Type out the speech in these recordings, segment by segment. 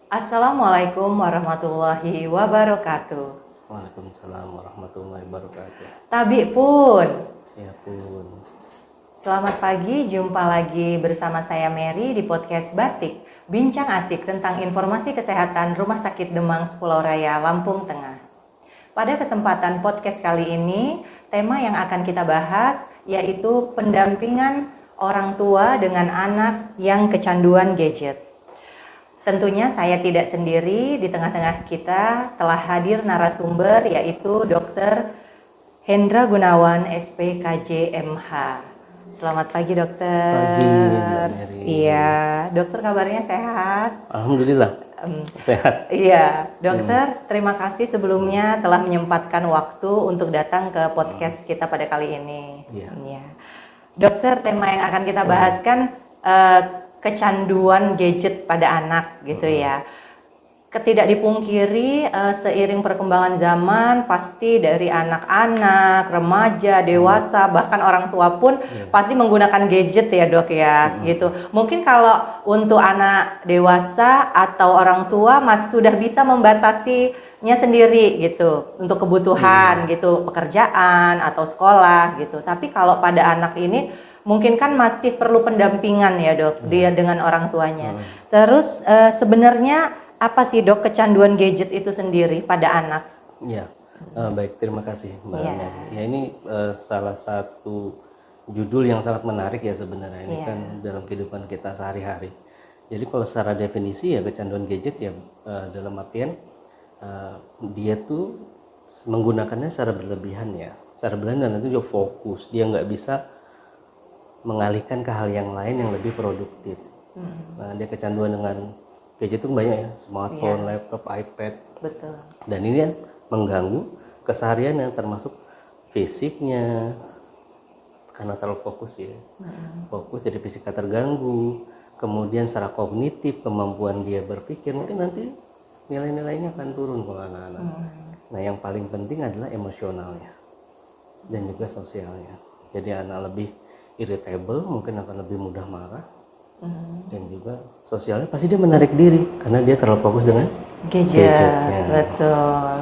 Assalamualaikum warahmatullahi wabarakatuh. Waalaikumsalam warahmatullahi wabarakatuh. Tabi pun. Ya pun. Selamat pagi, jumpa lagi bersama saya Mary di podcast Batik. Bincang asik tentang informasi kesehatan Rumah Sakit Demang Pulau Raya, Lampung Tengah. Pada kesempatan podcast kali ini, tema yang akan kita bahas yaitu pendampingan orang tua dengan anak yang kecanduan gadget. Tentunya saya tidak sendiri, di tengah-tengah kita telah hadir narasumber yaitu Dr. Hendra Gunawan, SPKJ MH. Selamat pagi dokter. Pagi, Mbak Mary. Iya, dokter kabarnya sehat? Alhamdulillah. Sehat. Iya, dokter terima kasih sebelumnya telah menyempatkan waktu untuk datang ke podcast kita pada kali ini. Iya. Dokter, tema yang akan kita bahas kan kecanduan gadget pada anak gitu ya. Tidak dipungkiri seiring perkembangan zaman pasti dari anak-anak, remaja, dewasa, bahkan orang tua pun pasti menggunakan gadget ya dok ya gitu. Mungkin kalau untuk anak dewasa atau orang tua masih sudah bisa membatasinya sendiri gitu untuk kebutuhan gitu, pekerjaan atau sekolah gitu. Tapi kalau pada anak ini mungkin kan masih perlu pendampingan ya dok, dia dengan orang tuanya. Terus sebenarnya apa sih dok kecanduan gadget itu sendiri pada anak? Ya, baik, terima kasih Mbak Mary. Ya, ini salah satu judul yang sangat menarik ya sebenarnya. Ini kan dalam kehidupan kita sehari-hari. Jadi kalau secara definisi ya kecanduan gadget ya dalam artian dia tuh menggunakannya secara berlebihan ya. Secara berlebihan dan itu juga fokus. Dia nggak bisa mengalihkan ke hal yang lain yang lebih produktif. Nah, dia kecanduan dengan gadget itu banyak ya, smartphone, laptop, iPad. Betul. Dan ini kan mengganggu keseharian yang termasuk fisiknya, karena terlalu fokus ya. Fokus jadi fisiknya terganggu, kemudian secara kognitif kemampuan dia berpikir mungkin nanti nilai-nilainya akan turun kalau anak-anak. Nah yang paling penting adalah emosionalnya dan juga sosialnya. Jadi anak lebih irritable, mungkin akan lebih mudah marah. Dan juga sosialnya pasti dia menarik diri karena dia terlalu fokus dengan gadgetnya. Betul.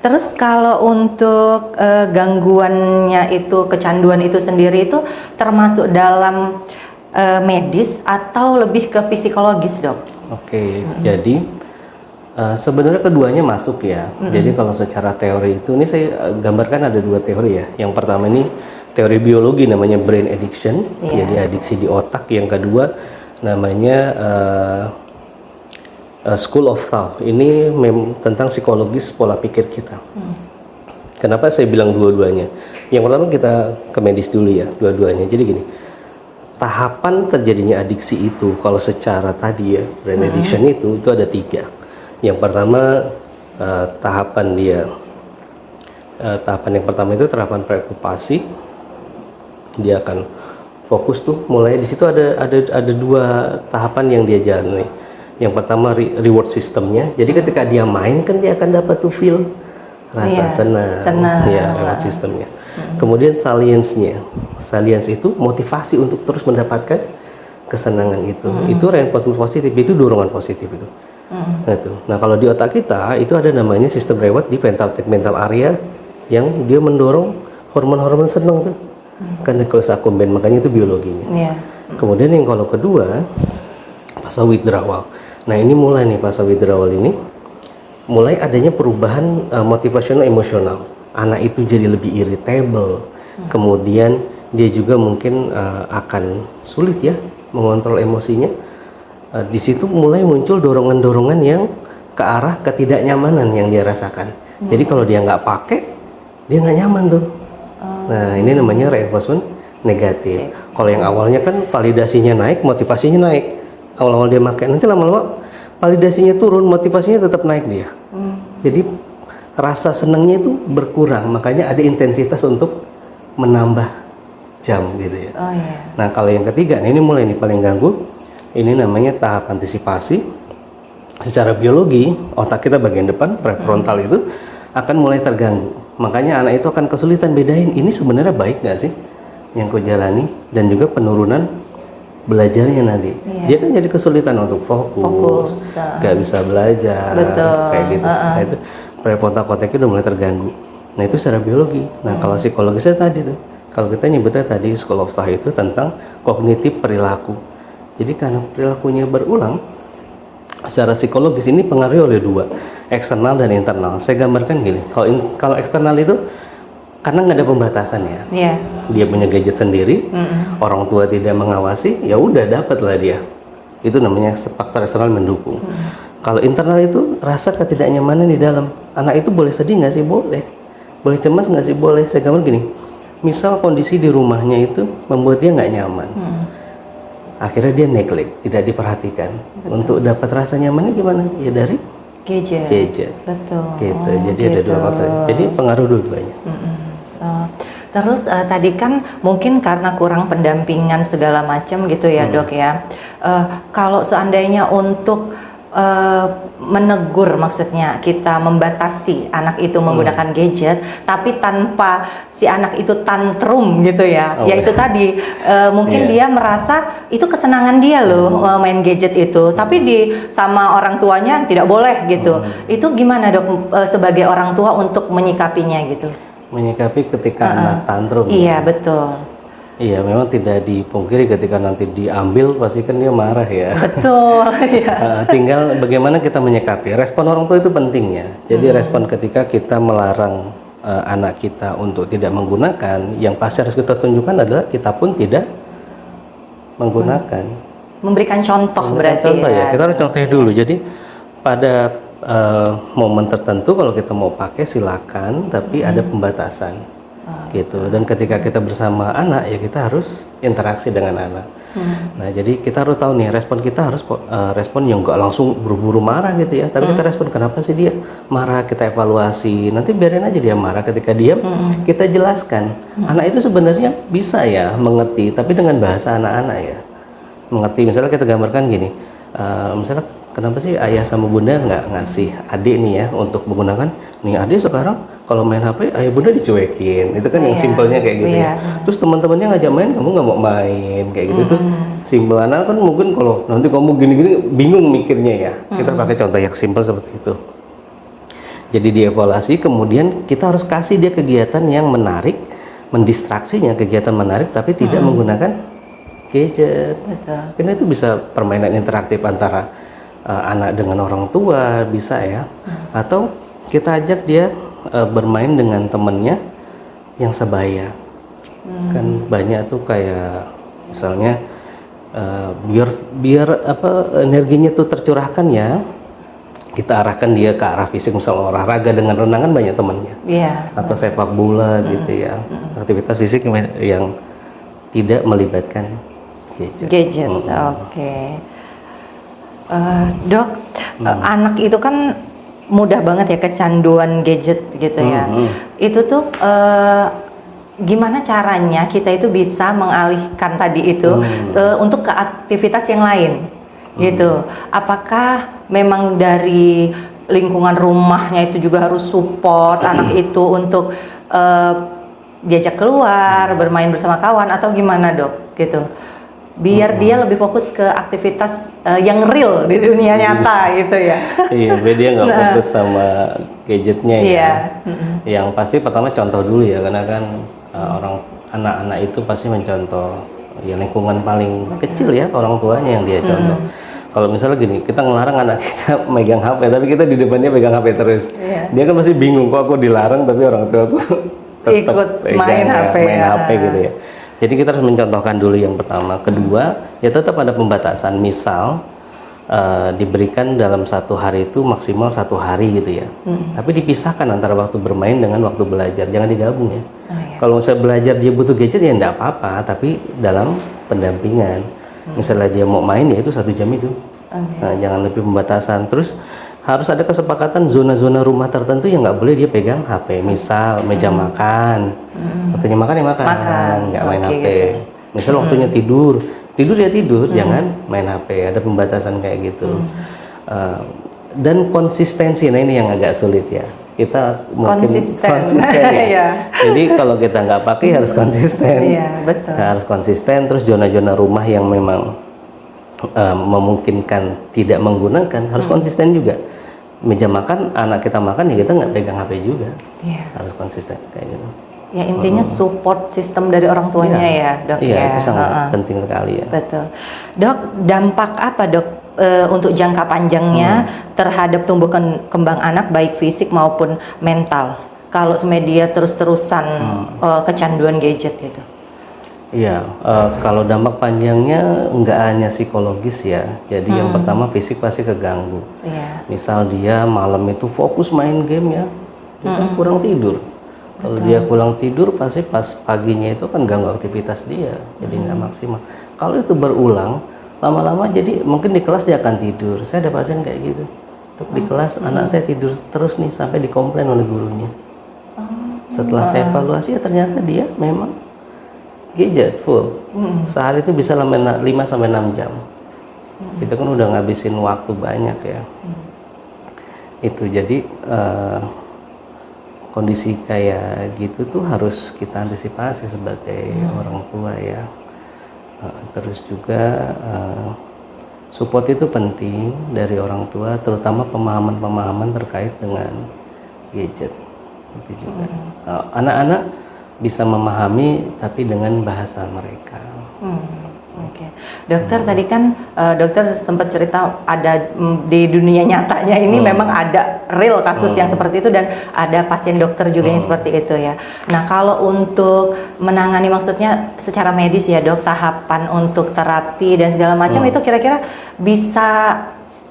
Terus kalau untuk gangguannya itu, kecanduan itu sendiri itu termasuk dalam medis atau lebih ke psikologis dok? Oke, jadi sebenarnya keduanya masuk ya. Jadi kalau secara teori itu, ini saya gambarkan ada dua teori ya. Yang pertama ini teori biologi namanya brain addiction, jadi adiksi di otak. Yang kedua namanya school of thought. Ini tentang psikologis pola pikir kita. Kenapa saya bilang dua-duanya? Yang pertama kita ke medis dulu ya, dua-duanya. Jadi gini, tahapan terjadinya adiksi itu kalau secara tadi ya brain addiction itu ada tiga. Yang pertama tahapan yang pertama itu tahapan preokupasi. Dia akan fokus tuh mulai di situ ada dua tahapan yang dia jalani. Yang pertama reward sistemnya. Jadi ketika dia main kan dia akan dapat tuh feel rasa senang. Ya, reward sistemnya. Kemudian salience-nya. Salience itu motivasi untuk terus mendapatkan kesenangan itu. Itu reinforcement positif, itu dorongan positif itu. Nah, kalau di otak kita itu ada namanya sistem reward di ventral tegmental area yang dia mendorong hormon-hormon senang tuh. Kan nucleus accumbens, makanya itu biologinya. Kemudian yang kalau kedua fase withdrawal. Nah ini mulai nih fase withdrawal ini mulai adanya perubahan motivasional emosional. Anak itu jadi lebih irritable. Kemudian dia juga mungkin akan sulit ya mengontrol emosinya. Di situ mulai muncul dorongan-dorongan yang ke arah ketidaknyamanan yang dia rasakan. Jadi kalau dia nggak pakai, dia nggak nyaman tuh. Nah ini namanya reinforcement negatif. Kalau yang awalnya kan validasinya naik, motivasinya naik. Awal-awal dia pakai, nanti lama-lama validasinya turun, motivasinya tetap naik dia. Jadi rasa senangnya itu berkurang, makanya ada intensitas untuk menambah jam gitu ya. Nah kalau yang ketiga, ini mulai nih paling ganggu. Ini namanya tahap antisipasi. Secara biologi, otak kita bagian depan, prefrontal itu akan mulai terganggu. Makanya anak itu akan kesulitan bedain ini sebenarnya baik nggak sih yang kau jalani, dan juga penurunan belajarnya nanti. Dia kan jadi kesulitan untuk fokus, nggak bisa belajar, kayak gitu. Nah itu prefrontal-korteknya udah mulai terganggu. Nah itu secara biologi. Nah kalau psikologisnya tadi tuh, kalau kita nyebutnya tadi School of Thought itu tentang kognitif perilaku. Jadi karena perilakunya berulang, secara psikologis ini pengaruhi oleh dua, eksternal dan internal. Saya gambarkan gini, kalau eksternal itu karena nggak ada pembatasan ya, dia punya gadget sendiri, orang tua tidak mengawasi, ya udah dapet lah dia. Itu namanya faktor eksternal mendukung. Kalau internal itu rasa ketidaknyamanan di dalam. Anak itu boleh sedih nggak sih? Boleh. Boleh cemas nggak sih? Boleh. Saya gambar gini, misal kondisi di rumahnya itu membuat dia nggak nyaman. Akhirnya dia neglect, tidak diperhatikan. Untuk dapat rasa nyamannya gimana? Ya dari gadget. Betul. Gitu. Jadi ada dua faktor. Jadi pengaruh dua-duanya. Terus tadi kan mungkin karena kurang pendampingan segala macam gitu ya dok ya. Kalau seandainya untuk menegur, maksudnya kita membatasi anak itu menggunakan gadget, tapi tanpa si anak itu tantrum gitu ya. Yaitu tadi mungkin dia merasa itu kesenangan dia loh main gadget itu, tapi sama orang tuanya tidak boleh gitu. Itu gimana dok sebagai orang tua untuk menyikapinya gitu? Menyikapi ketika anak tantrum. Iya betul. Iya, memang tidak dipungkiri ketika nanti diambil pasti kan dia marah ya. Betul. Tinggal bagaimana kita menyikapi. Respon orang tua itu penting ya. Jadi respon ketika kita melarang anak kita untuk tidak menggunakan, yang pasti harus kita tunjukkan adalah kita pun tidak menggunakan. Memberikan contoh berarti contoh ya. Kita harus contohnya dulu. Jadi pada momen tertentu kalau kita mau pakai silakan, tapi ada pembatasan. Gitu. Dan ketika kita bersama anak ya kita harus interaksi dengan anak. Nah jadi kita harus tahu nih respon kita harus respon yang nggak langsung buru-buru marah gitu ya, tapi kita respon kenapa sih dia marah, kita evaluasi, nanti biarin aja dia marah. Ketika diam kita jelaskan anak itu sebenarnya bisa ya mengerti, tapi dengan bahasa anak-anak ya mengerti. Misalnya kita gambarkan gini, misalnya kenapa sih ayah sama bunda nggak ngasih adik nih ya untuk menggunakan nih, adik sekarang kalau main HP ayah bunda dicuekin, itu kan yang simpelnya kayak gitu ya. Terus teman-temannya ngajak main kamu nggak mau main kayak gitu. Tuh simpel. Anak kan mungkin kalau nanti kamu gini-gini bingung mikirnya ya. Kita pakai contoh yang simpel seperti itu. Jadi dievaluasi, kemudian kita harus kasih dia kegiatan yang menarik, mendistraksinya kegiatan menarik tapi tidak menggunakan gadget. Karena itu bisa permainan interaktif antara anak dengan orang tua bisa ya, atau kita ajak dia bermain dengan temennya yang sebaya. Kan banyak tuh kayak misalnya biar apa energinya tuh tercurahkan ya, kita arahkan dia ke arah fisik, misalnya olahraga dengan renangan banyak temennya, atau sepak bola gitu ya, aktivitas fisik yang tidak melibatkan gadget. Oke. Dok, anak itu kan mudah banget ya kecanduan gadget gitu ya. Itu tuh gimana caranya kita itu bisa mengalihkan tadi itu untuk ke aktivitas yang lain gitu. Apakah memang dari lingkungan rumahnya itu juga harus support anak itu untuk diajak keluar, bermain bersama kawan, atau gimana dok gitu? Biar dia lebih fokus ke aktivitas yang real di dunia nyata gitu ya. Iya, biar dia nggak fokus sama gadgetnya ya. Yang pasti pertama contoh dulu ya, karena kan anak-anak itu pasti mencontoh ya lingkungan paling kecil ya, orang tuanya yang dia contoh. Kalau misalnya gini, kita ngelarang anak kita megang HP, tapi kita di depannya pegang HP terus, dia kan pasti bingung, kok aku dilarang tapi orang tua aku tetap ikut main HP gitu ya. Jadi kita harus mencontohkan dulu yang pertama. Kedua, ya tetap ada pembatasan. Misal diberikan dalam satu hari itu maksimal 1 hari gitu ya. Tapi dipisahkan antara waktu bermain dengan waktu belajar. Jangan digabung ya. Kalau saya belajar dia butuh gadget ya enggak apa-apa, tapi dalam pendampingan. Misalnya dia mau main ya itu 1 jam itu. Nah, jangan lebih pembatasan. Terus harus ada kesepakatan zona-zona rumah tertentu yang nggak boleh dia pegang HP. Misal meja makan, waktunya makan ya makan, nggak main HP. Gitu. Misal waktunya tidur ya tidur, jangan main HP. Ada pembatasan kayak gitu. Dan konsistensi, nah ini yang agak sulit ya. kita mungkin Konsisten. ya. Iya. Jadi kalau kita nggak pakai harus konsisten. Iya, betul. Harus konsisten. Terus zona-zona rumah yang memang memungkinkan tidak menggunakan harus konsisten juga. Meja makan, anak kita makan ya kita nggak pegang HP juga. Iya. Harus konsisten kayak gitu. Ya intinya support sistem dari orang tuanya ya, Dok. Iya, ya. itu sangat penting sekali ya. Betul. Dok, dampak apa, Dok, untuk jangka panjangnya terhadap tumbuh kembang anak baik fisik maupun mental kalau media terus-terusan kecanduan gadget gitu? Iya, kalau dampak panjangnya nggak hanya psikologis ya. Jadi yang pertama fisik pasti keganggu. Iya. Misal dia malam itu fokus main game ya, dia kan kurang tidur. Kalau dia kurang tidur pasti pas paginya itu kan ganggu aktivitas dia, jadi nggak maksimal. Kalau itu berulang, lama-lama jadi mungkin di kelas dia akan tidur. Saya ada pasien kayak gitu. Dok, di kelas anak saya tidur terus nih sampai dikomplain oleh gurunya. Setelah saya evaluasi ya ternyata dia memang gadget full. Sehari itu bisa 5 sampai 6 jam. Itu kan udah ngabisin waktu banyak ya. Itu jadi kondisi kayak gitu tuh harus kita antisipasi sebagai orang tua ya. Terus juga support itu penting dari orang tua, terutama pemahaman-pemahaman terkait dengan gadget. Itu juga. Anak-anak bisa memahami tapi dengan bahasa mereka. Oke. Dokter tadi kan dokter sempat cerita ada di dunia nyatanya ini memang ada real kasus yang seperti itu dan ada pasien dokter juga yang seperti itu ya. Nah, kalau untuk menangani maksudnya secara medis ya, Dok, tahapan untuk terapi dan segala macam itu kira-kira bisa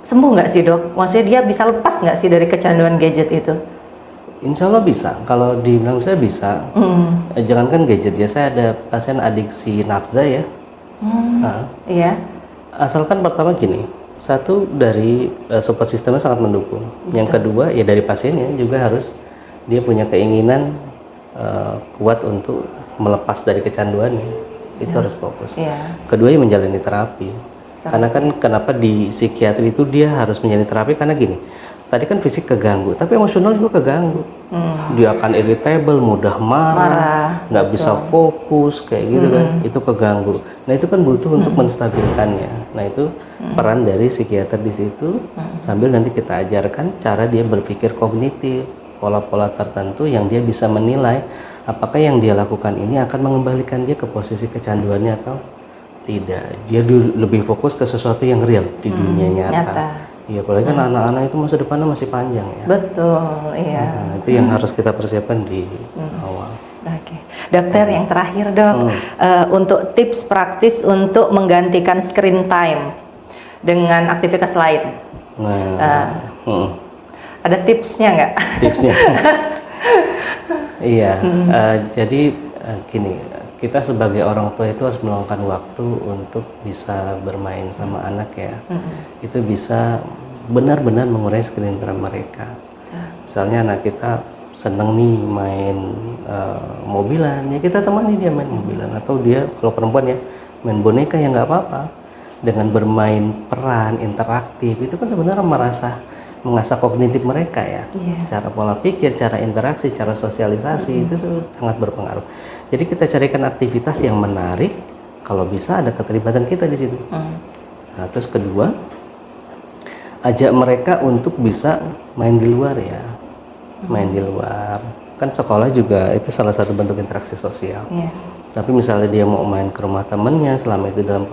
sembuh nggak sih, Dok? Maksudnya dia bisa lepas nggak sih dari kecanduan gadget itu? Insya Allah bisa. Kalau dibilang saya bisa. Jangankan gadget ya, saya ada pasien adiksi nafza ya. Iya. Asalkan pertama gini, satu dari support sistemnya sangat mendukung. Yang kedua ya dari pasiennya juga harus dia punya keinginan kuat untuk melepas dari kecanduannya. Itu harus fokus. Kedua ya menjalani terapi. Karena kan kenapa di psikiatri itu dia harus menjalani terapi karena gini. Tadi kan fisik keganggu, tapi emosional juga keganggu. Dia akan irritable, mudah marah, nggak bisa fokus, kayak gitu kan. Itu keganggu. Nah itu kan butuh untuk menstabilkannya. Nah itu peran dari psikiater di situ. Sambil nanti kita ajarkan cara dia berpikir kognitif, pola-pola tertentu yang dia bisa menilai apakah yang dia lakukan ini akan mengembalikan dia ke posisi kecanduannya atau tidak. Dia lebih fokus ke sesuatu yang real di dunia nyata. Iya, apalagi kan anak-anak itu masa depannya masih panjang ya. Betul, iya. Nah, itu yang harus kita persiapkan di awal. Oke. Dokter yang terakhir, Dok, untuk tips praktis untuk menggantikan screen time dengan aktivitas lain. Ada tipsnya nggak? Tipsnya? Iya, jadi gini, kita sebagai orang tua itu harus meluangkan waktu untuk bisa bermain sama anak ya. Itu bisa benar-benar mengurangi screen time mereka. Misalnya anak kita seneng nih main mobilan, ya kita temani dia main mobilan. Atau dia kalau perempuan ya main boneka ya nggak apa-apa. Dengan bermain peran interaktif itu kan sebenarnya mengasah kognitif mereka ya. Cara pola pikir, cara interaksi, cara sosialisasi itu sangat berpengaruh. Jadi kita carikan aktivitas yang menarik, kalau bisa ada keterlibatan kita di situ. Nah, terus kedua, ajak mereka untuk bisa main di luar ya, main di luar. Kan sekolah juga itu salah satu bentuk interaksi sosial. Tapi misalnya dia mau main ke rumah temennya, selama itu dalam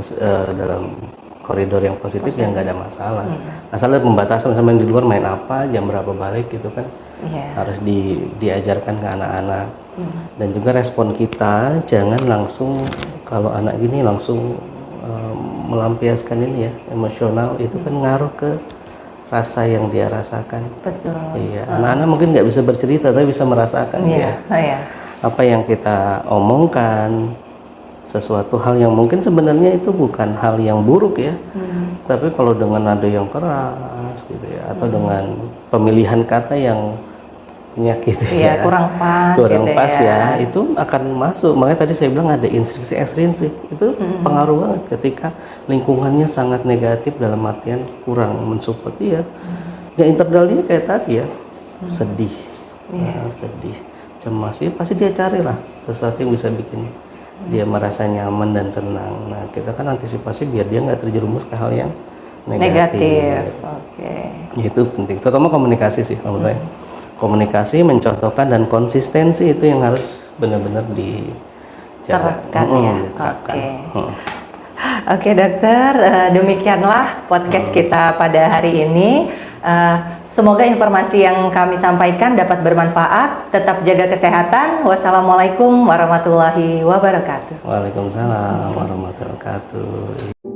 koridor yang positif ya nggak ada masalah. Asal ada pembatasan, misalnya main di luar main apa, jam berapa balik gitu kan. Harus diajarkan ke anak-anak. Dan juga respon kita jangan langsung kalau anak gini langsung melampiaskan ini ya emosional, itu kan ngaruh ke rasa yang dia rasakan. Betul. Iya, anak-anak mungkin nggak bisa bercerita tapi bisa merasakan ya. Apa yang kita omongkan, sesuatu hal yang mungkin sebenarnya itu bukan hal yang buruk ya. Tapi kalau dengan nada yang keras gitu ya, atau dengan pemilihan kata yang menyakiti ya, kurang pas ya, itu akan masuk. Makanya tadi saya bilang ada instruksi ekstrinsik, itu pengaruh banget ketika lingkungannya sangat negatif dalam artian kurang mensupport dia. Ya internal dia kayak tadi ya, sedih, sedih, cemas, ya pasti dia carilah sesuatu yang bisa bikin dia merasa nyaman dan senang. Nah, kita kan antisipasi biar dia nggak terjerumus ke hal yang negatif. Oke. Itu penting, terutama komunikasi sih kalau menurut saya. Komunikasi, mencontohkan dan konsistensi itu yang harus benar-benar Terapkan ya. diterapkan. Oke dokter, demikianlah podcast kita pada hari ini. Semoga informasi yang kami sampaikan dapat bermanfaat. Tetap jaga kesehatan. Wassalamualaikum warahmatullahi wabarakatuh. Waalaikumsalam warahmatullahi wabarakatuh.